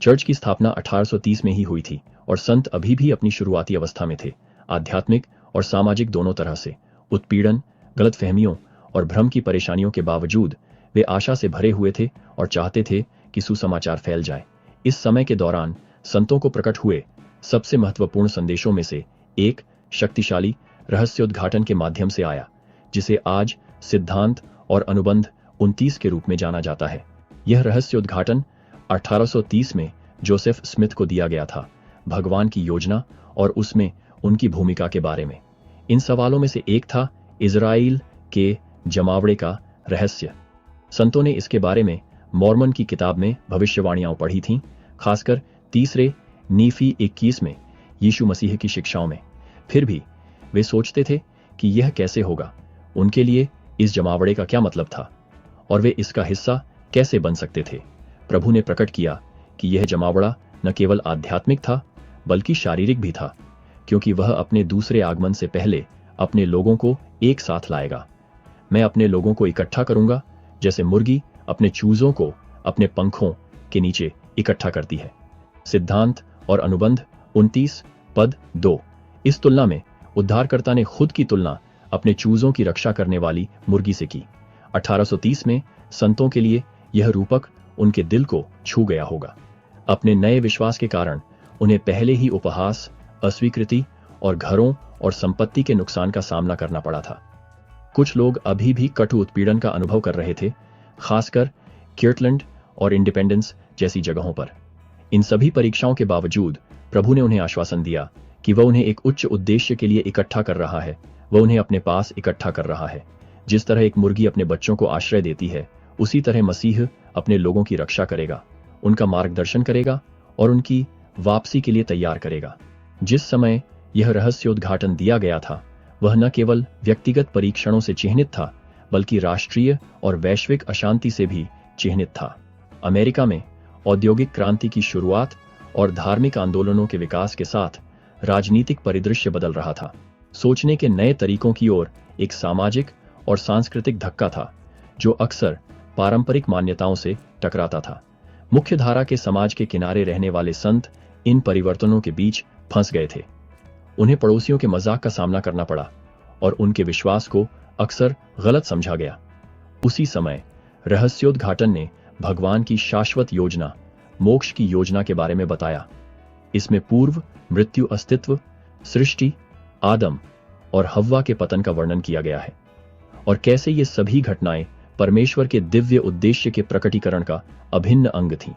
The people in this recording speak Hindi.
चर्च की स्थापना 1830 में ही हुई थी और संत अभी भी अपनी शुरुआती अवस्था में थे। आध्यात्मिक और सामाजिक दोनों तरह से उत्पीड़न, गलतफहमियों और भ्रम की परेशानियों के बावजूद वे आशा से भरे हुए थे और चाहते थे कि सुसमाचार फैल जाए। इस समय के दौरान संतों को प्रकट हुए सबसे महत्वपूर्ण संदेशों में से एक शक्तिशाली रहस्योद्घाटन के माध्यम से आया, जिसे आज सिद्धांत और अनुबंध 29 के रूप में जाना जाता है। यह रहस्योद्घाटन 1830 में जोसेफ स्मिथ को दिया गया था, भगवान की योजना और उसमें उनकी भूमिका के बारे में। इन सवालों में से एक था इज़राइल के जमावड़े का रहस्य। संतों ने इसके बारे में मॉर्मन की किताब में भविष्यवाणियां पढ़ी थीं, खासकर तीसरे नीफी 21 में यीशु मसीह की शिक्षाओं में। फिर भी वे सोचते थे कि यह कैसे होगा, उनके लिए इस जमावड़े का क्या मतलब था और वे इसका हिस्सा कैसे बन सकते थे। प्रभु ने प्रकट किया कि यह जमावड़ा न केवल आध्यात्मिक था बल्कि शारीरिक भी था, क्योंकि वह अपने दूसरे आगमन से पहले अपने लोगों को एक साथ लाएगा। मैं अपने लोगों को इकट्ठा करूंगा जैसे मुर्गी अपने चूजों को अपने पंखों के नीचे इकट्ठा करती है। सिद्धांत और अनुबंध 29 पद 2। इस तुलना में उद्धारकर्ता ने खुद की तुलना अपने चूजों की रक्षा करने वाली मुर्गी से की। 1830 में संतों के लिए यह रूपक उनके दिल को छू गया होगा। अपने नए विश्वास के कारण उन्हें पहले ही उपहास, अस्वीकृति और घरों और संपत्ति के नुकसान का सामना करना पड़ा था। कुछ लोग अभी भी कटु उत्पीड़न का अनुभव कर रहे थे, खासकर क्यर्टलैंड और इंडिपेंडेंस जैसी जगहों पर। इन सभी परीक्षाओं के बावजूद प्रभु ने उन्हें आश्वासन दिया कि वह उन्हें एक उच्च उद्देश्य के लिए इकट्ठा कर रहा है। वह उन्हें अपने पास इकट्ठा कर रहा है। जिस तरह एक मुर्गी अपने बच्चों को आश्रय देती है, उसी तरह मसीह अपने लोगों की रक्षा करेगा, उनका मार्गदर्शन करेगा और उनकी वापसी के लिए तैयार करेगा। जिस समय यह रहस्योद्घाटन दिया गया था, वह न केवल व्यक्तिगत परीक्षणों से चिह्नित था बल्कि राष्ट्रीय और वैश्विक अशांति से भी चिह्नित था। अमेरिका में औद्योगिक क्रांति की शुरुआत और धार्मिक आंदोलनों के विकास के साथ राजनीतिक परिदृश्य बदल रहा था। सोचने के नए तरीकों की ओर एक सामाजिक और सांस्कृतिक धक्का था जो अक्सर पारंपरिक मान्यताओं से टकराता था। मुख्य धारा के समाज के किनारे रहने वाले संत इन परिवर्तनों के बीच फंस गए थे। उन्हें पड़ोसियों के मजाक का सामना करना पड़ा और उनके विश्वास को अक्सर गलत समझा गया। उसी समय रहस्योद्घाटन ने भगवान की शाश्वत योजना, मोक्ष की योजना के बारे में बताया। इसमें पूर्व मृत्यु अस्तित्व, सृष्टि, आदम और हव्वा के पतन का वर्णन किया गया है और कैसे ये सभी घटनाएं परमेश्वर के दिव्य उद्देश्य के प्रकटीकरण का अभिन्न अंग थीं।